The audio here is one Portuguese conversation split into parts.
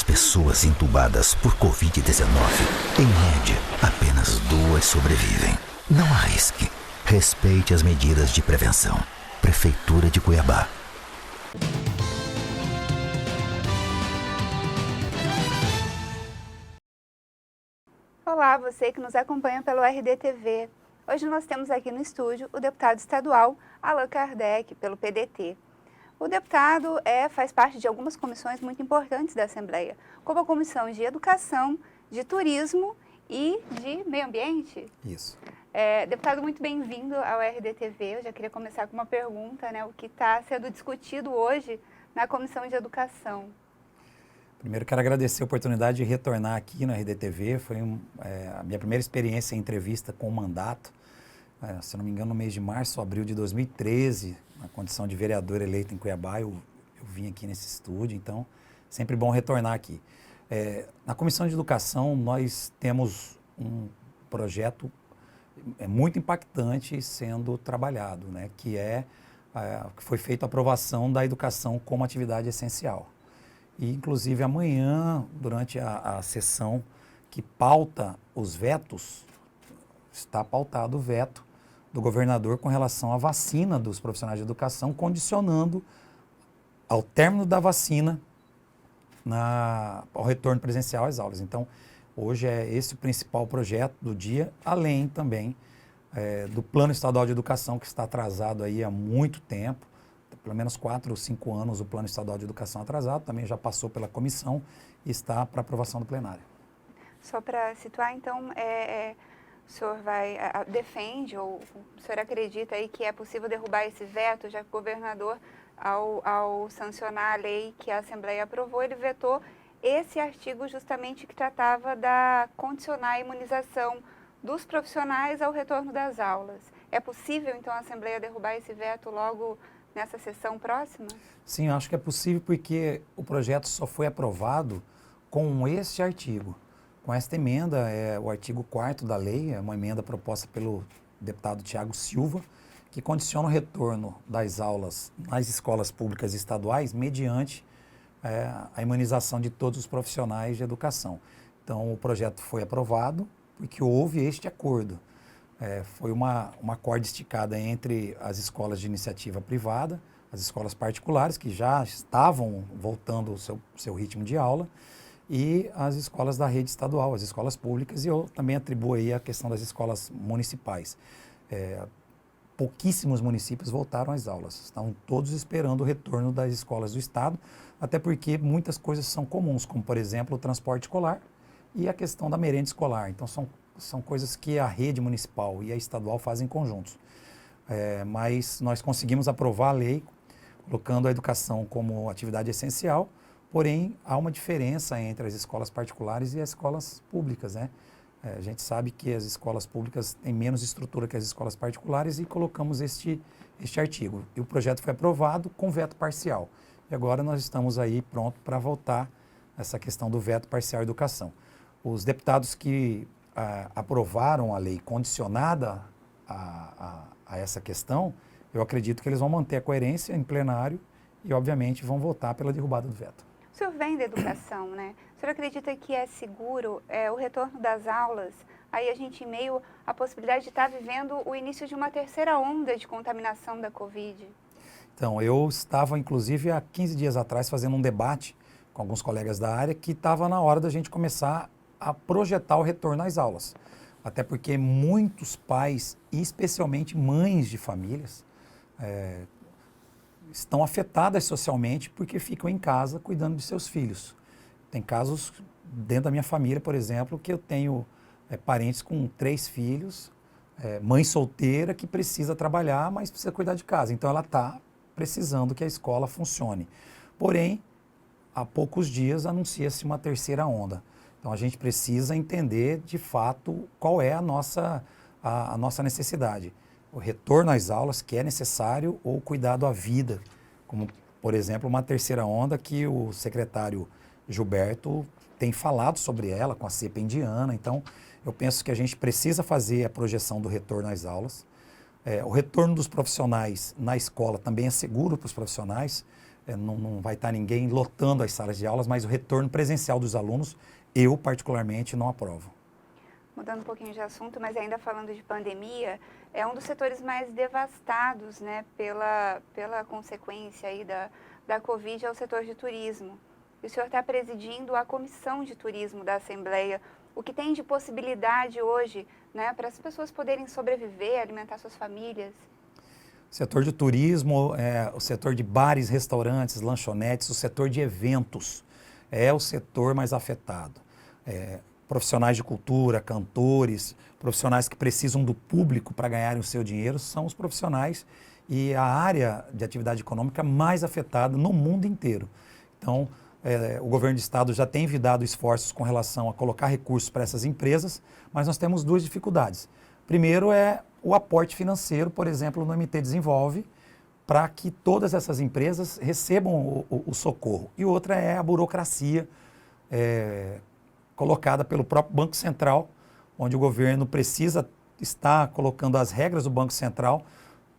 Pessoas entubadas por Covid-19. Em média, apenas 2 sobrevivem. Não arrisque. Respeite as medidas de prevenção. Prefeitura de Cuiabá. Olá, você que nos acompanha pelo RDTV. Hoje nós temos aqui no estúdio o deputado estadual Allan Kardec, pelo PDT. O deputado faz parte de algumas comissões muito importantes da Assembleia, como a Comissão de Educação, de Turismo e de Meio Ambiente. Isso. Deputado, muito bem-vindo ao RDTV. Eu já queria começar com uma pergunta, né? O que está sendo discutido hoje na Comissão de Educação? Primeiro, quero agradecer a oportunidade de retornar aqui no RDTV. Foi a minha primeira experiência em entrevista com o mandato. Se não me engano, no mês de março, abril de 2013, na condição de vereador eleito em Cuiabá, eu vim aqui nesse estúdio, então sempre bom retornar aqui. Na Comissão de Educação, nós temos um projeto muito impactante sendo trabalhado, né, que foi feita a aprovação da educação como atividade essencial. E, inclusive, amanhã, durante a sessão que pauta os vetos, está pautado o veto do governador com relação à vacina dos profissionais de educação, condicionando ao término da vacina ao retorno presencial às aulas. Então, hoje é esse o principal projeto do dia, além também do Plano Estadual de Educação, que está atrasado aí há muito tempo, pelo menos 4 ou 5 anos o Plano Estadual de Educação atrasado, também já passou pela comissão e está para aprovação do plenário. Só para situar, então, o senhor defende ou o senhor acredita aí que é possível derrubar esse veto, já que o governador, ao sancionar a lei que a Assembleia aprovou, ele vetou esse artigo justamente que tratava da condicionar a imunização dos profissionais ao retorno das aulas. É possível, então, a Assembleia derrubar esse veto logo nessa sessão próxima? Sim, eu acho que é possível porque o projeto só foi aprovado com este artigo. Com esta emenda, o artigo 4º da lei, é uma emenda proposta pelo deputado Tiago Silva, que condiciona o retorno das aulas nas escolas públicas estaduais mediante a imunização de todos os profissionais de educação. Então, o projeto foi aprovado porque houve este acordo. Foi uma corda esticada entre as escolas de iniciativa privada, as escolas particulares, que já estavam voltando ao seu ritmo de aula, e as escolas da rede estadual, as escolas públicas, e eu também atribuo aí a questão das escolas municipais. Pouquíssimos municípios voltaram às aulas, estavam todos esperando o retorno das escolas do estado, até porque muitas coisas são comuns, como, por exemplo, o transporte escolar e a questão da merenda escolar. Então, são coisas que a rede municipal e a estadual fazem conjuntos. Mas nós conseguimos aprovar a lei, colocando a educação como atividade essencial, porém, há uma diferença entre as escolas particulares e as escolas públicas, né? A gente sabe que as escolas públicas têm menos estrutura que as escolas particulares e colocamos este artigo. E o projeto foi aprovado com veto parcial. E agora nós estamos aí pronto para voltar essa questão do veto parcial à educação. Os deputados que aprovaram a lei condicionada a essa questão, eu acredito que eles vão manter a coerência em plenário e, obviamente, vão votar pela derrubada do veto. O senhor vem da educação, né? O senhor acredita que é seguro o retorno das aulas? Aí a gente, em meio à possibilidade de estar vivendo o início de uma terceira onda de contaminação da Covid. Então, eu estava, inclusive, há 15 dias atrás, fazendo um debate com alguns colegas da área que estava na hora da gente começar a projetar o retorno às aulas. Até porque muitos pais, e especialmente mães de famílias, estão afetadas socialmente porque ficam em casa cuidando de seus filhos. Tem casos dentro da minha família, por exemplo, que eu tenho parentes com 3 filhos, mãe solteira que precisa trabalhar, mas precisa cuidar de casa. Então ela está precisando que a escola funcione. Porém, há poucos dias anuncia-se uma terceira onda. Então a gente precisa entender de fato qual é a nossa necessidade. O retorno às aulas que é necessário ou o cuidado à vida, como por exemplo uma terceira onda que o secretário Gilberto tem falado sobre ela com a cepa indiana. Então eu penso que a gente precisa fazer a projeção do retorno às aulas. O retorno dos profissionais na escola também é seguro para os profissionais. Não vai estar ninguém lotando as salas de aulas, mas o retorno presencial dos alunos, eu particularmente não aprovo. Mudando um pouquinho de assunto, mas ainda falando de pandemia, é um dos setores mais devastados, né, pela consequência aí da Covid, é o setor de turismo. E o senhor está presidindo a Comissão de Turismo da Assembleia. O que tem de possibilidade hoje, né, para as pessoas poderem sobreviver, alimentar suas famílias? O setor de turismo, o setor de bares, restaurantes, lanchonetes, o setor de eventos é o setor mais afetado. Profissionais de cultura, cantores, profissionais que precisam do público para ganharem o seu dinheiro são os profissionais e a área de atividade econômica mais afetada no mundo inteiro. Então, o governo do estado já tem envidado esforços com relação a colocar recursos para essas empresas, mas nós temos duas dificuldades. Primeiro é o aporte financeiro, por exemplo, no MT Desenvolve, para que todas essas empresas recebam o socorro. E outra é a burocracia colocada pelo próprio Banco Central, onde o governo precisa estar colocando as regras do Banco Central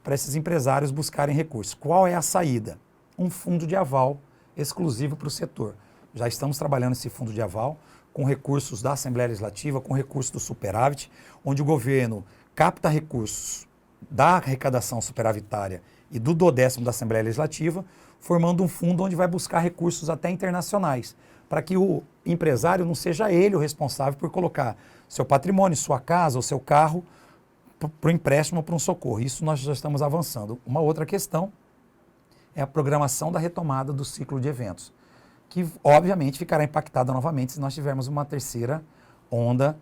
para esses empresários buscarem recursos. Qual é a saída? Um fundo de aval exclusivo para o setor. Já estamos trabalhando esse fundo de aval com recursos da Assembleia Legislativa, com recursos do superávit, onde o governo capta recursos da arrecadação superavitária e do 10º da Assembleia Legislativa, formando um fundo onde vai buscar recursos até internacionais, para que o empresário não seja ele o responsável por colocar seu patrimônio, sua casa ou seu carro para o empréstimo ou para um socorro. Isso nós já estamos avançando. Uma outra questão é a programação da retomada do ciclo de eventos, que obviamente ficará impactada novamente se nós tivermos uma terceira onda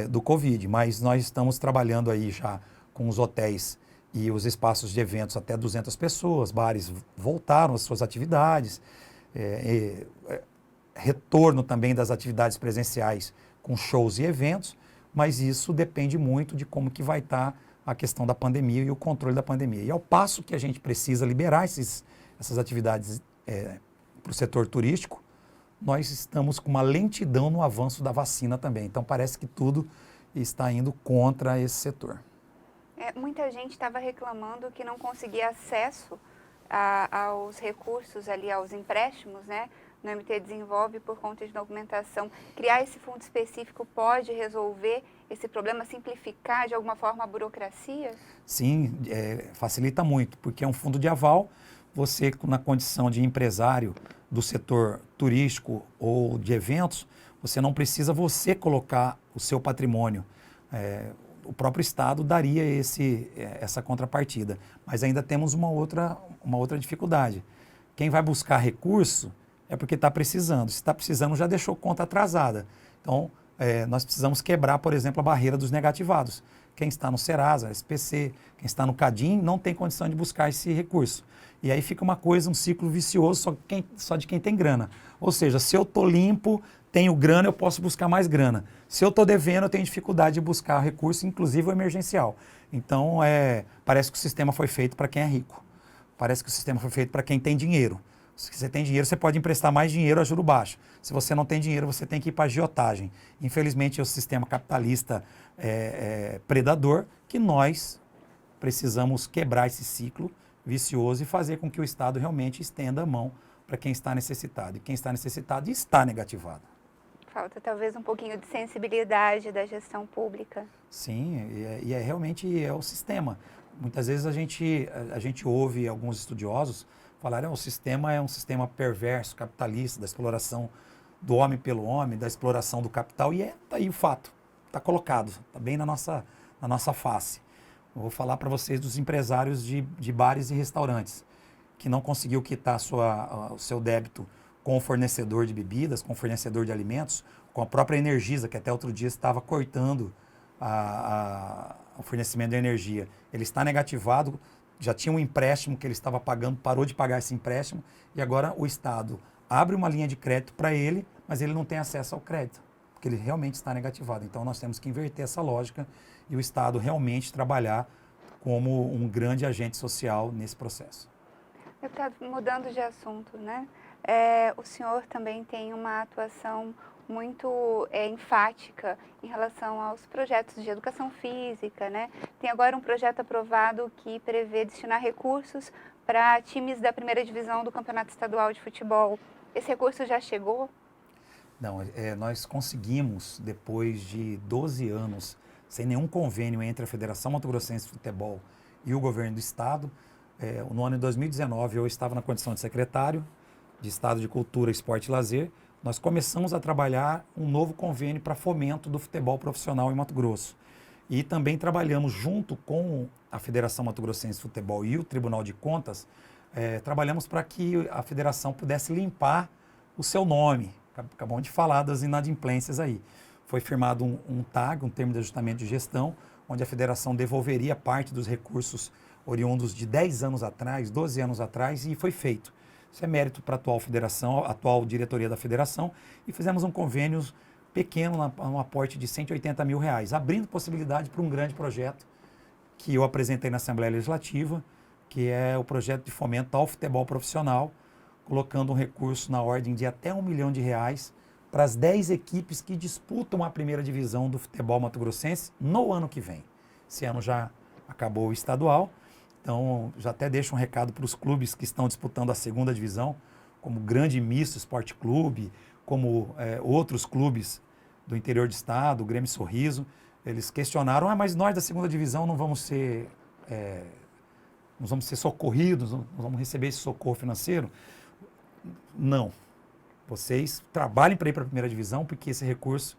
do Covid. Mas nós estamos trabalhando aí já com os hotéis e os espaços de eventos até 200 pessoas, bares voltaram às suas atividades, retorno também das atividades presenciais com shows e eventos, mas isso depende muito de como que vai estar a questão da pandemia e o controle da pandemia. E ao passo que a gente precisa liberar essas atividades para o setor turístico, nós estamos com uma lentidão no avanço da vacina também. Então parece que tudo está indo contra esse setor. Muita gente estava reclamando que não conseguia acesso aos recursos ali, aos empréstimos, né? No MT Desenvolve por conta de documentação. Criar esse fundo específico pode resolver esse problema, simplificar de alguma forma a burocracia? Sim, facilita muito, porque é um fundo de aval. Você, na condição de empresário do setor turístico ou de eventos, você não precisa você colocar o seu patrimônio. O próprio Estado daria essa contrapartida. Mas ainda temos uma outra dificuldade. Quem vai buscar recurso é porque está precisando. Se está precisando, já deixou conta atrasada. Então, nós precisamos quebrar, por exemplo, a barreira dos negativados. Quem está no Serasa, SPC, quem está no Cadim, não tem condição de buscar esse recurso. E aí fica uma coisa, um ciclo vicioso só de quem tem grana. Ou seja, se eu estou limpo, tenho grana, eu posso buscar mais grana. Se eu estou devendo, eu tenho dificuldade de buscar recurso, inclusive o emergencial. Então, parece que o sistema foi feito para quem é rico. Parece que o sistema foi feito para quem tem dinheiro. Se você tem dinheiro, você pode emprestar mais dinheiro a juro baixo. Se você não tem dinheiro, você tem que ir para a agiotagem. Infelizmente, é o sistema capitalista predador que nós precisamos quebrar esse ciclo vicioso e fazer com que o Estado realmente estenda a mão para quem está necessitado. E quem está necessitado está negativado. Falta talvez um pouquinho de sensibilidade da gestão pública. Sim, e realmente é o sistema. Muitas vezes a gente ouve alguns estudiosos falarem que o sistema é um sistema perverso, capitalista, da exploração do homem pelo homem, da exploração do capital, e tá aí o fato, está colocado, está bem na nossa face. Eu vou falar para vocês dos empresários de bares e restaurantes, que não conseguiu quitar o seu débito com o fornecedor de bebidas, com o fornecedor de alimentos, com a própria Energisa, que até outro dia estava cortando o fornecimento de energia. Ele está negativado, já tinha um empréstimo que ele estava pagando, parou de pagar esse empréstimo, e agora o Estado abre uma linha de crédito para ele, mas ele não tem acesso ao crédito, porque ele realmente está negativado. Então, nós temos que inverter essa lógica e o Estado realmente trabalhar como um grande agente social nesse processo. Deputado, mudando de assunto, né? O senhor também tem uma atuação muito enfática em relação aos projetos de educação física, né? Tem agora um projeto aprovado que prevê destinar recursos para times da primeira divisão do Campeonato Estadual de Futebol. Esse recurso já chegou? Não, nós conseguimos, depois de 12 anos, sem nenhum convênio entre a Federação Mato Grossense de Futebol e o governo do Estado, no ano de 2019 eu estava na condição de secretário de Estado de Cultura, Esporte e Lazer. Nós começamos a trabalhar um novo convênio para fomento do futebol profissional em Mato Grosso. E também trabalhamos junto com a Federação Mato Grossense de Futebol e o Tribunal de Contas, trabalhamos para que a federação pudesse limpar o seu nome. Acabamos de falar das inadimplências aí. Foi firmado um TAG, um termo de ajustamento de gestão, onde a federação devolveria parte dos recursos oriundos de 10 anos atrás, 12 anos atrás, e foi feito. Isso é mérito para a atual federação, a atual diretoria da federação, e fizemos um convênio pequeno, um aporte de R$180 mil, abrindo possibilidade para um grande projeto que eu apresentei na Assembleia Legislativa, que é o projeto de fomento ao futebol profissional, colocando um recurso na ordem de até R$1 milhão para as 10 equipes que disputam a primeira divisão do futebol mato-grossense no ano que vem. Esse ano já acabou o estadual, então já até deixo um recado para os clubes que estão disputando a segunda divisão, como o Grande Misto Esporte Clube, como outros clubes do interior do estado, o Grêmio Sorriso. Eles questionaram, mas nós da segunda divisão não vamos ser socorridos, não vamos receber esse socorro financeiro? Não. Vocês trabalhem para ir para a primeira divisão, porque esse recurso,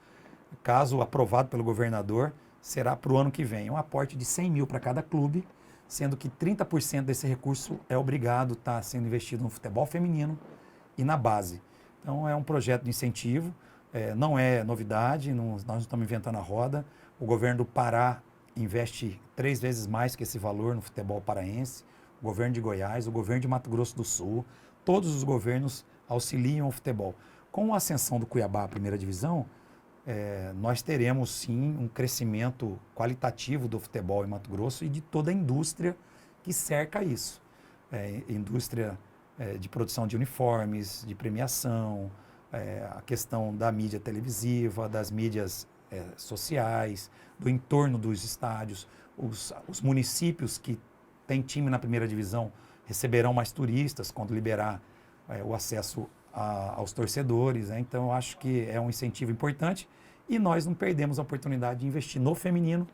caso aprovado pelo governador, será para o ano que vem. Um aporte de 100 mil para cada clube, sendo que 30% desse recurso é obrigado a estar sendo investido no futebol feminino e na base. Então é um projeto de incentivo, não é novidade, nós não estamos inventando a roda. O governo do Pará investe 3 vezes mais que esse valor no futebol paraense, o governo de Goiás, o governo de Mato Grosso do Sul, todos os governos auxiliam o futebol. Com a ascensão do Cuiabá à primeira divisão, nós teremos sim um crescimento qualitativo do futebol em Mato Grosso e de toda a indústria que cerca isso. Indústria de produção de uniformes, de premiação, a questão da mídia televisiva, das mídias sociais, do entorno dos estádios. Os municípios que têm time na primeira divisão receberão mais turistas quando liberar o acesso aos torcedores, né? Então, eu acho que é um incentivo importante e nós não perdemos a oportunidade de investir no feminino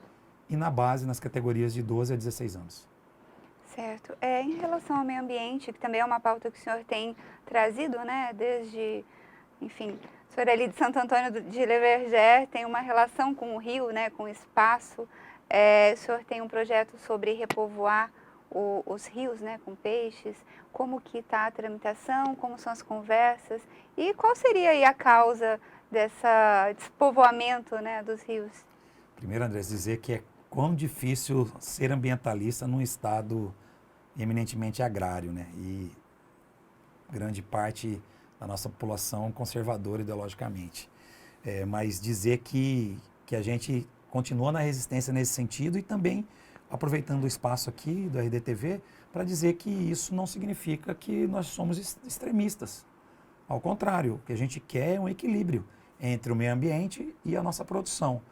e na base, nas categorias de 12 a 16 anos. Certo. Em relação ao meio ambiente, que também é uma pauta que o senhor tem trazido, né, desde, enfim, o senhor ali de Santo Antônio de Leverger tem uma relação com o rio, né, com o espaço. O senhor tem um projeto sobre repovoar os rios, né, com peixes. Como que está a tramitação, como são as conversas e qual seria aí a causa desse povoamento, né, dos rios? Primeiro, Andrés, dizer que é quão difícil ser ambientalista num estado eminentemente agrário, né? E grande parte da nossa população conservadora ideologicamente. Mas dizer que a gente continua na resistência nesse sentido e também aproveitando o espaço aqui do RDTV para dizer que isso não significa que nós somos extremistas. Ao contrário, o que a gente quer é um equilíbrio entre o meio ambiente e a nossa produção.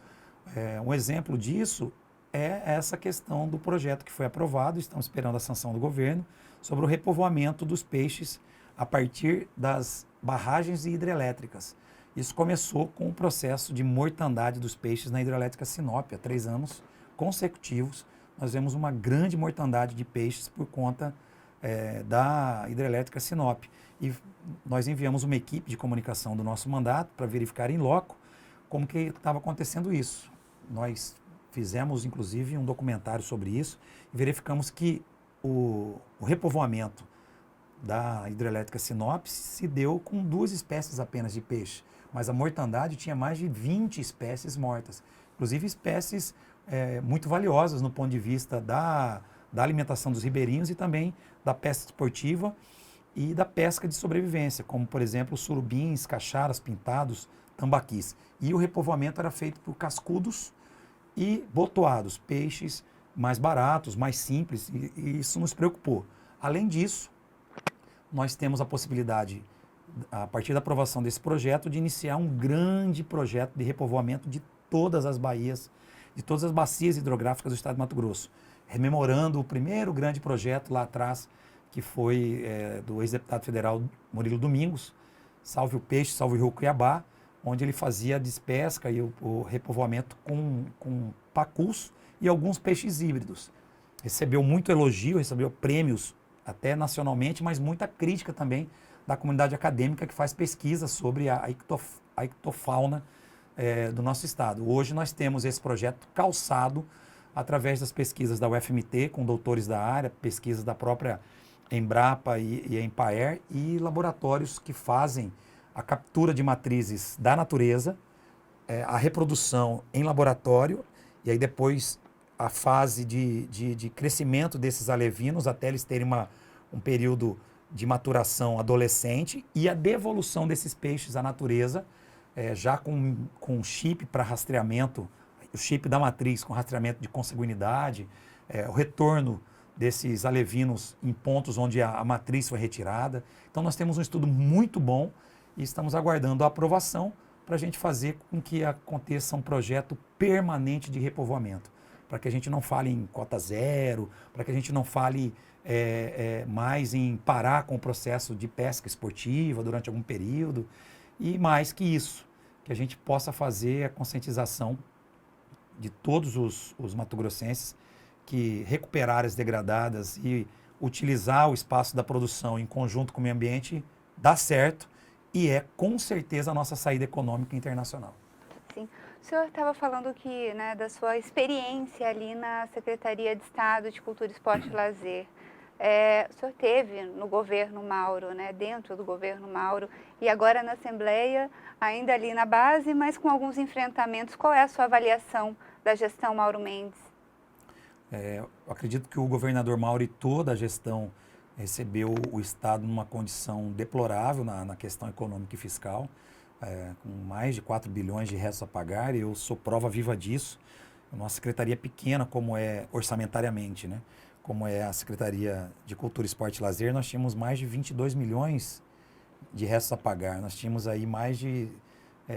Um exemplo disso é essa questão do projeto que foi aprovado, estamos esperando a sanção do governo, sobre o repovoamento dos peixes a partir das barragens e hidrelétricas. Isso começou com o processo de mortandade dos peixes na hidrelétrica Sinop, há 3 anos consecutivos. Nós vemos uma grande mortandade de peixes por conta da hidrelétrica Sinop. E nós enviamos uma equipe de comunicação do nosso mandato para verificar em loco como que estava acontecendo isso. Nós fizemos, inclusive, um documentário sobre isso e verificamos que o repovoamento da hidrelétrica Sinop se deu com 2 espécies apenas de peixe, mas a mortandade tinha mais de 20 espécies mortas, inclusive espécies muito valiosas no ponto de vista da alimentação dos ribeirinhos e também da pesca esportiva e da pesca de sobrevivência, como, por exemplo, surubins, cacharas, pintados, tambaquis. E o repovoamento era feito por cascudos e botoados, peixes mais baratos, mais simples, e isso nos preocupou. Além disso, nós temos a possibilidade, a partir da aprovação desse projeto, de iniciar um grande projeto de repovoamento de todas as baías, de todas as bacias hidrográficas do estado de Mato Grosso, rememorando o primeiro grande projeto lá atrás, que foi do ex-deputado federal Murilo Domingos, Salve o Peixe, Salve o Rio Cuiabá, onde ele fazia a despesca e o repovoamento com pacus e alguns peixes híbridos. Recebeu muito elogio, recebeu prêmios até nacionalmente, mas muita crítica também da comunidade acadêmica que faz pesquisa sobre a ictofauna do nosso estado. Hoje nós temos esse projeto calçado através das pesquisas da UFMT, com doutores da área, pesquisas da própria Embrapa e Empaer, e laboratórios que fazem a captura de matrizes da natureza, a reprodução em laboratório, e aí depois a fase de crescimento desses alevinos até eles terem um período de maturação adolescente, e a devolução desses peixes à natureza, já com chip para rastreamento, o chip da matriz com rastreamento de consanguinidade, o retorno desses alevinos em pontos onde a matriz foi retirada. Então nós temos um estudo muito bom e estamos aguardando a aprovação para a gente fazer com que aconteça um projeto permanente de repovoamento, para que a gente não fale em cota zero, para que a gente não fale mais em parar com o processo de pesca esportiva durante algum período, e mais que isso, que a gente possa fazer a conscientização de todos os mato-grossenses que recuperar áreas degradadas e utilizar o espaço da produção em conjunto com o meio ambiente dá certo e é com certeza a nossa saída econômica internacional. Sim. O senhor estava falando que, né, da sua experiência ali na Secretaria de Estado de Cultura, Esporte e Lazer. O senhor teve no governo Mauro, né, dentro do governo Mauro, e agora na Assembleia, ainda ali na base, mas com alguns enfrentamentos. Qual é a sua avaliação da gestão Mauro Mendes? Eu acredito que o governador Mauro e toda a gestão recebeu o Estado numa condição deplorável na questão econômica e fiscal, com mais de 4 bilhões de restos a pagar, e eu sou prova viva disso. A nossa secretaria é pequena, como é orçamentariamente, né? Como é a Secretaria de Cultura, Esporte e Lazer, nós tínhamos mais de 22 milhões de restos a pagar. Nós tínhamos aí mais de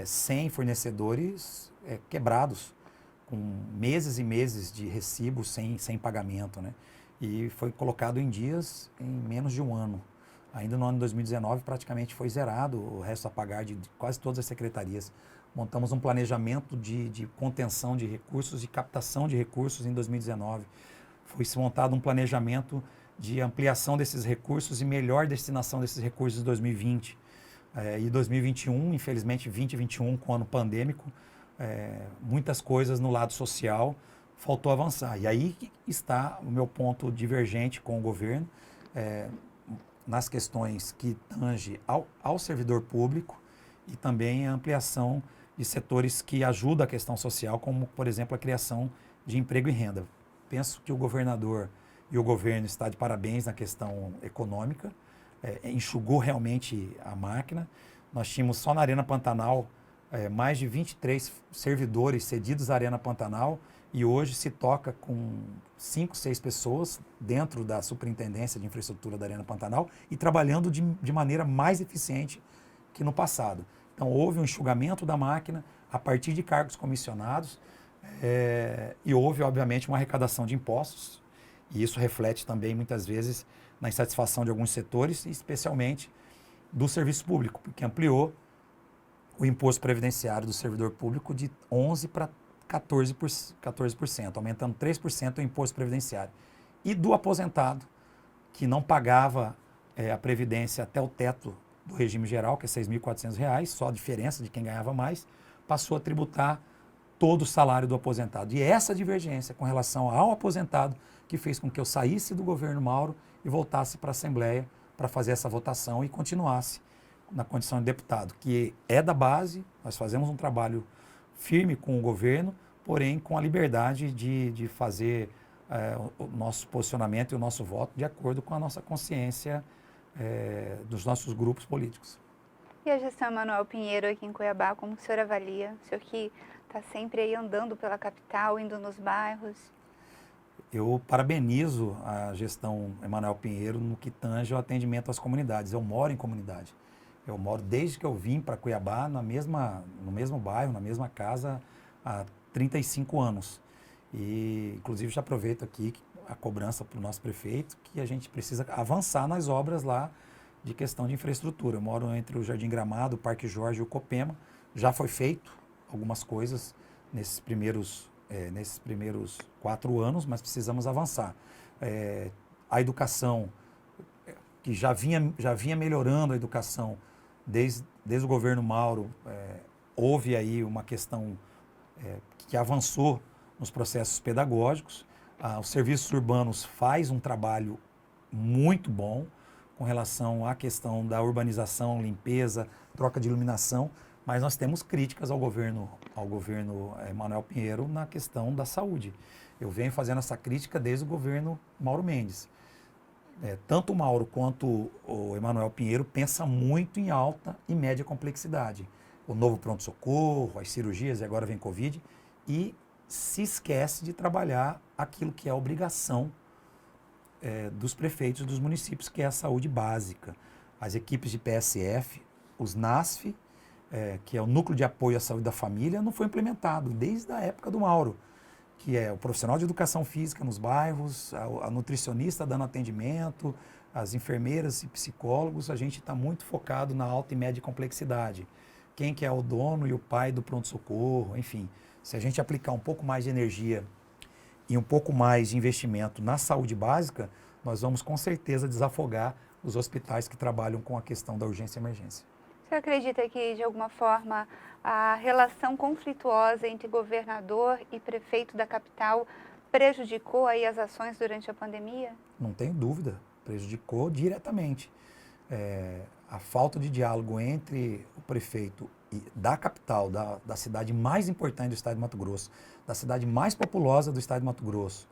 100 fornecedores quebrados, com meses e meses de recibos sem pagamento, né? E foi colocado em dias em menos de um ano. Ainda no ano de 2019 praticamente foi zerado o resto a pagar de quase todas as secretarias. Montamos um planejamento de contenção de recursos e captação de recursos em 2019. Foi-se montado um planejamento de ampliação desses recursos e melhor destinação desses recursos em 2020. E 2021, infelizmente 2021, com o ano pandêmico, muitas coisas no lado social faltou avançar. E aí está o meu ponto divergente com o governo, nas questões que tange ao servidor público e também a ampliação de setores que ajudam a questão social, como, por exemplo, a criação de emprego e renda. Penso que o governador e o governo estão de parabéns na questão econômica, enxugou realmente a máquina. Nós tínhamos só na Arena Pantanal mais de 23 servidores cedidos à Arena Pantanal, e hoje se toca com 5, 6 pessoas dentro da Superintendência de Infraestrutura da Arena Pantanal e trabalhando de maneira mais eficiente que no passado. Então houve um enxugamento da máquina a partir de cargos comissionados, e houve, obviamente, uma arrecadação de impostos, e isso reflete também, muitas vezes, na insatisfação de alguns setores, especialmente do serviço público, porque ampliou o imposto previdenciário do servidor público de 11% para 14%, aumentando 3% o imposto previdenciário. E do aposentado, que não pagava a previdência até o teto do regime geral, que é R$ 6.400, só a diferença de quem ganhava mais, passou a tributar todo o salário do aposentado. E essa divergência com relação ao aposentado que fez com que eu saísse do governo Mauro e voltasse para a Assembleia para fazer essa votação e continuasse na condição de deputado, que é da base. Nós fazemos um trabalho firme com o governo, porém com a liberdade de fazer o nosso posicionamento e o nosso voto de acordo com a nossa consciência dos nossos grupos políticos. E a gestão Emanuel Pinheiro aqui em Cuiabá, como o senhor avalia? O senhor que está sempre aí andando pela capital, indo nos bairros. Eu parabenizo a gestão Emanuel Pinheiro no que tange o atendimento às comunidades. Eu moro em comunidade. Eu moro desde que eu vim para Cuiabá no mesmo bairro, na mesma casa, há 35 anos. E, inclusive, já aproveito aqui a cobrança para o nosso prefeito que a gente precisa avançar nas obras lá de questão de infraestrutura. Eu moro entre o Jardim Gramado, o Parque Jorge e o Copema. Já foi feito algumas coisas nesses primeiros 4 anos, mas precisamos avançar. A educação, que já vinha melhorando a educação desde o governo Mauro, houve aí uma questão que avançou nos processos pedagógicos. Os serviços urbanos faz um trabalho muito bom com relação à questão da urbanização, limpeza, troca de iluminação, mas nós temos críticas ao governo Emanuel Pinheiro na questão da saúde. Eu venho fazendo essa crítica desde o governo Mauro Mendes. Tanto o Mauro quanto o Emanuel Pinheiro pensa muito em alta e média complexidade. O novo pronto-socorro, as cirurgias, e agora vem Covid, e se esquece de trabalhar aquilo que é a obrigação dos prefeitos dos municípios, que é a saúde básica. As equipes de PSF, os NASF, que é o Núcleo de Apoio à Saúde da Família, não foi implementado desde a época do Mauro, que é o profissional de educação física nos bairros, a nutricionista dando atendimento, as enfermeiras e psicólogos. A gente está muito focado na alta e média complexidade. Quem que é o dono e o pai do pronto-socorro, enfim. Se a gente aplicar um pouco mais de energia e um pouco mais de investimento na saúde básica, nós vamos com certeza desafogar os hospitais que trabalham com a questão da urgência e emergência. Você acredita que, de alguma forma, a relação conflituosa entre governador e prefeito da capital prejudicou aí as ações durante a pandemia? Não tenho dúvida, prejudicou diretamente. A falta de diálogo entre o prefeito da capital, da cidade mais importante do estado de Mato Grosso, da cidade mais populosa do estado de Mato Grosso,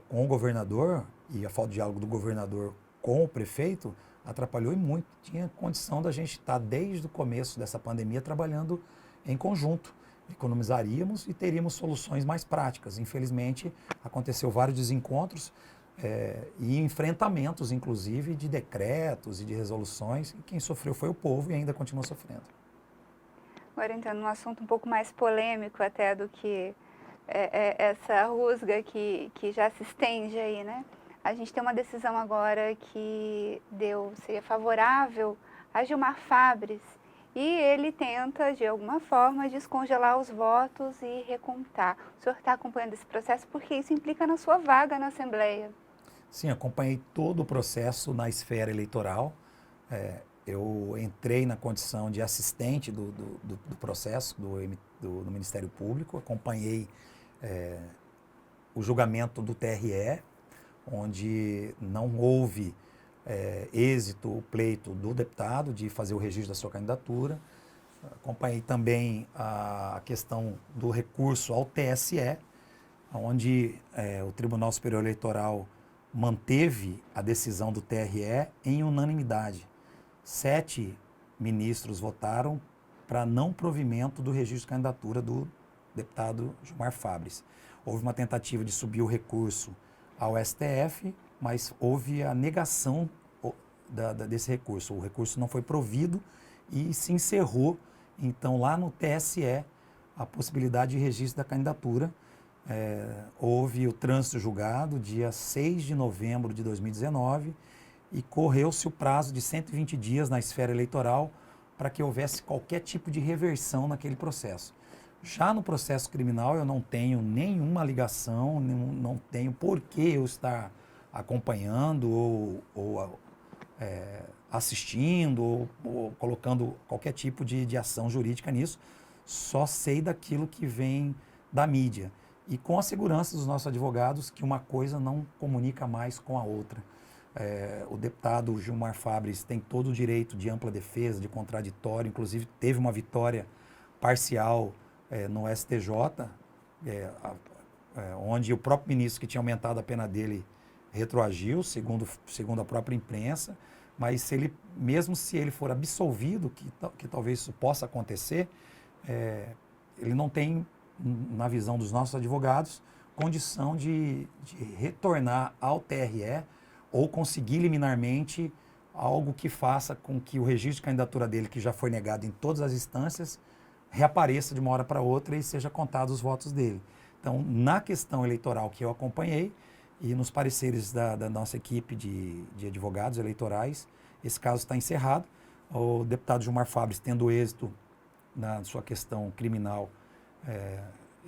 com o governador, e a falta de diálogo do governador com o prefeito, atrapalhou e muito. Tinha condição da gente estar, desde o começo dessa pandemia, trabalhando em conjunto. Economizaríamos e teríamos soluções mais práticas. Infelizmente, aconteceu vários desencontros e enfrentamentos, inclusive, de decretos e de resoluções. E quem sofreu foi o povo e ainda continua sofrendo. Agora, entrando num assunto um pouco mais polêmico até do que essa rusga que já se estende aí, né? A gente tem uma decisão agora que seria favorável a Gilmar Fabris e ele tenta, de alguma forma, descongelar os votos e recontar. O senhor está acompanhando esse processo porque isso implica na sua vaga na Assembleia. Sim, acompanhei todo o processo na esfera eleitoral. Eu entrei na condição de assistente do processo do Ministério Público, acompanhei o julgamento do TRE, onde não houve êxito o pleito do deputado de fazer o registro da sua candidatura. Acompanhei também a questão do recurso ao TSE, onde o Tribunal Superior Eleitoral manteve a decisão do TRE em unanimidade. 7 ministros votaram para não provimento do registro de candidatura do deputado Gilmar Fabris. Houve uma tentativa de subir o recurso ao STF, mas houve a negação desse recurso. O recurso não foi provido e se encerrou, então, lá no TSE, a possibilidade de registro da candidatura. Houve o trânsito julgado dia 6 de novembro de 2019 e correu-se o prazo de 120 dias na esfera eleitoral para que houvesse qualquer tipo de reversão naquele processo. Já no processo criminal, eu não tenho nenhuma ligação, não tenho por que eu estar acompanhando ou assistindo ou colocando qualquer tipo de ação jurídica nisso. Só sei daquilo que vem da mídia. E com a segurança dos nossos advogados que uma coisa não comunica mais com a outra. O deputado Gilmar Fabris tem todo o direito de ampla defesa, de contraditório, inclusive teve uma vitória parcial no STJ, onde o próprio ministro que tinha aumentado a pena dele retroagiu, segundo a própria imprensa, mas mesmo se ele for absolvido, que talvez isso possa acontecer, ele não tem, na visão dos nossos advogados, condição de retornar ao TRE ou conseguir liminarmente algo que faça com que o registro de candidatura dele, que já foi negado em todas as instâncias, reapareça de uma hora para outra e seja contados os votos dele. Então, na questão eleitoral que eu acompanhei e nos pareceres da nossa equipe de advogados eleitorais, esse caso está encerrado. O deputado Gilmar Fabris, tendo êxito na sua questão criminal,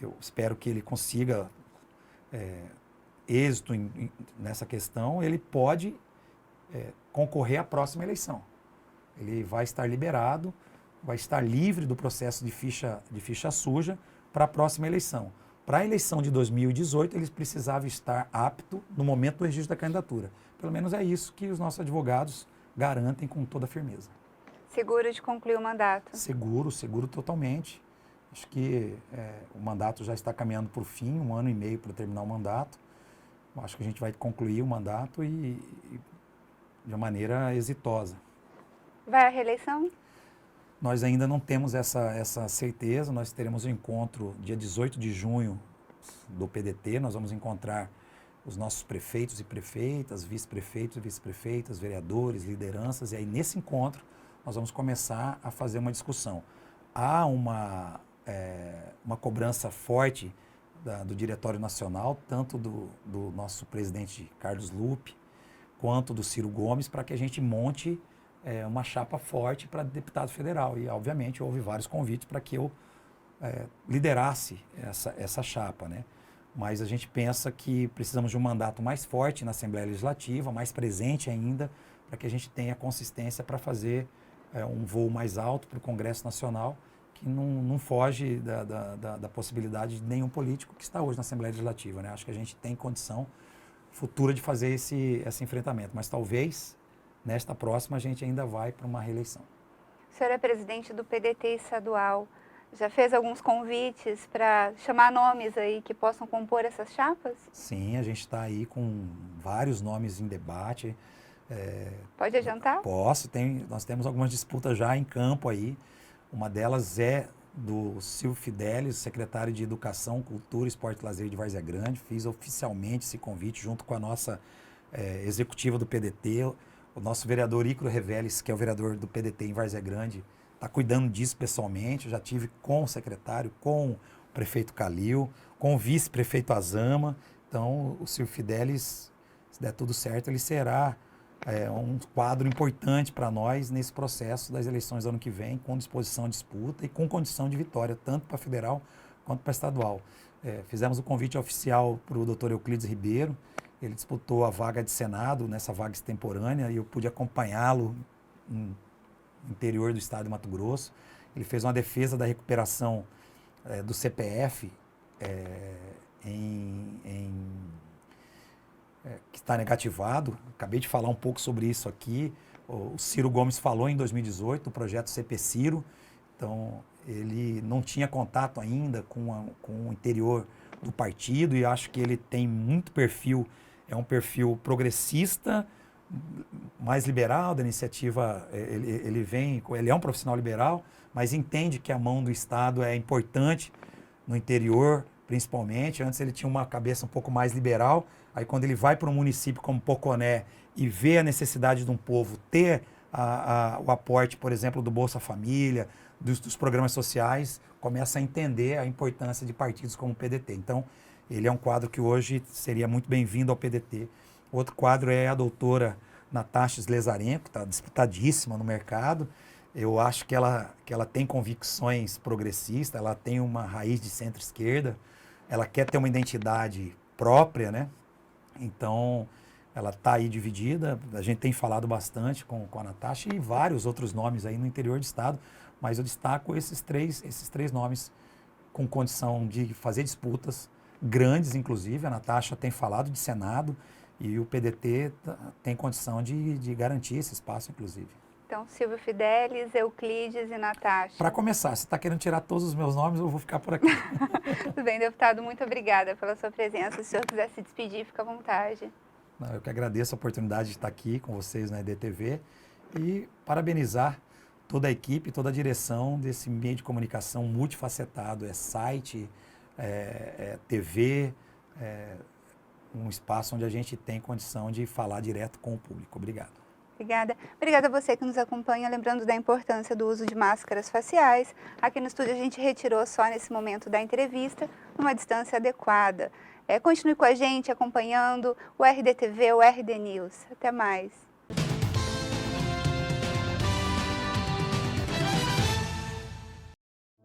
eu espero que ele consiga êxito nessa questão, ele pode concorrer à próxima eleição. Ele vai estar liberado, vai estar livre do processo de ficha suja para a próxima eleição. Para a eleição de 2018, ele precisava estar apto no momento do registro da candidatura. Pelo menos é isso que os nossos advogados garantem com toda firmeza. Seguro de concluir o mandato? Seguro totalmente. Acho que o mandato já está caminhando para o fim, 1 ano e meio para terminar o mandato. Acho que a gente vai concluir o mandato e de uma maneira exitosa. Vai à reeleição? Nós ainda não temos essa certeza. Nós teremos um encontro dia 18 de junho do PDT. Nós vamos encontrar os nossos prefeitos e prefeitas, vice-prefeitos e vice-prefeitas, vereadores, lideranças. E aí, nesse encontro, nós vamos começar a fazer uma discussão. Há uma cobrança forte do Diretório Nacional, tanto do nosso presidente Carlos Lupe, quanto do Ciro Gomes, para que a gente monte uma chapa forte para deputado federal. E, obviamente, houve vários convites para que eu liderasse essa chapa, né? Mas a gente pensa que precisamos de um mandato mais forte na Assembleia Legislativa, mais presente ainda, para que a gente tenha consistência para fazer um voo mais alto para o Congresso Nacional, que não foge da possibilidade de nenhum político que está hoje na Assembleia Legislativa, né? Acho que a gente tem condição futura de fazer esse enfrentamento, mas talvez nesta próxima a gente ainda vai para uma reeleição. O senhor é presidente do PDT estadual, já fez alguns convites para chamar nomes aí que possam compor essas chapas? Sim, a gente está aí com vários nomes em debate. Pode adiantar? Posso, nós temos algumas disputas já em campo aí. Uma delas é do Silvio Fidelis, secretário de Educação, Cultura, Esporte e Lazer de Várzea Grande. Fiz oficialmente esse convite junto com a nossa executiva do PDT. O nosso vereador Ícaro Reveles, que é o vereador do PDT em Várzea Grande, está cuidando disso pessoalmente. Eu já tive com o secretário, com o prefeito Calil, com o vice-prefeito Azama. Então, o Silvio Fidelis, se der tudo certo, ele será um quadro importante para nós nesse processo das eleições do ano que vem, com disposição de disputa e com condição de vitória, tanto para federal quanto para estadual. Fizemos o convite oficial para o doutor Euclides Ribeiro. Ele disputou a vaga de Senado, nessa vaga extemporânea, e eu pude acompanhá-lo no interior do estado de Mato Grosso. Ele fez uma defesa da recuperação do CPF que está negativado. Acabei de falar um pouco sobre isso aqui. O Ciro Gomes falou em 2018, o projeto CP Ciro. Então, ele não tinha contato ainda com o interior do partido e acho que ele tem muito perfil, é um perfil progressista, mais liberal da iniciativa. Ele é um profissional liberal, mas entende que a mão do Estado é importante no interior, principalmente. Antes ele tinha uma cabeça um pouco mais liberal. Aí quando ele vai para um município como Poconé e vê a necessidade de um povo ter o aporte, por exemplo, do Bolsa Família, dos programas sociais, começa a entender a importância de partidos como o PDT. Então, ele é um quadro que hoje seria muito bem-vindo ao PDT. Outro quadro é a doutora Natasha Slezarenko, está disputadíssima no mercado. Eu acho que ela tem convicções progressistas, ela tem uma raiz de centro-esquerda, ela quer ter uma identidade própria, né? Então, ela está aí dividida. A gente tem falado bastante com a Natasha e vários outros nomes aí no interior do estado, mas eu destaco esses três nomes com condição de fazer disputas grandes, inclusive. A Natasha tem falado de Senado e o PDT tem condição de garantir esse espaço, inclusive. Então, Silvio Fidelis, Euclides e Natasha. Para começar, se está querendo tirar todos os meus nomes, eu vou ficar por aqui. Tudo bem, deputado, muito obrigada pela sua presença. Se o senhor quiser se despedir, fica à vontade. Eu que agradeço a oportunidade de estar aqui com vocês na EDTV e parabenizar toda a equipe, toda a direção desse meio de comunicação multifacetado. É site, TV, um espaço onde a gente tem condição de falar direto com o público. Obrigado. Obrigada. Obrigada a você que nos acompanha, lembrando da importância do uso de máscaras faciais. Aqui no estúdio a gente retirou só nesse momento da entrevista, numa distância adequada. Continue com a gente acompanhando o RDTV, o RD News. Até mais.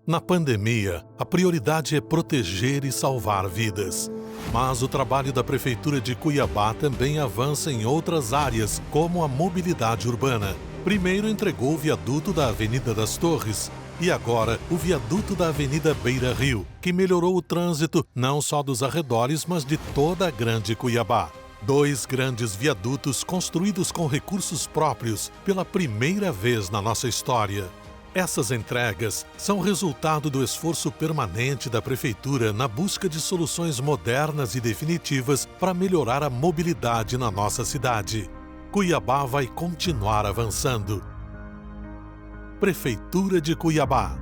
Na pandemia, a prioridade é proteger e salvar vidas. Mas o trabalho da Prefeitura de Cuiabá também avança em outras áreas, como a mobilidade urbana. Primeiro entregou o viaduto da Avenida das Torres e agora o viaduto da Avenida Beira Rio, que melhorou o trânsito não só dos arredores, mas de toda a Grande Cuiabá. 2 grandes viadutos construídos com recursos próprios pela primeira vez na nossa história. Essas entregas são resultado do esforço permanente da Prefeitura na busca de soluções modernas e definitivas para melhorar a mobilidade na nossa cidade. Cuiabá vai continuar avançando. Prefeitura de Cuiabá.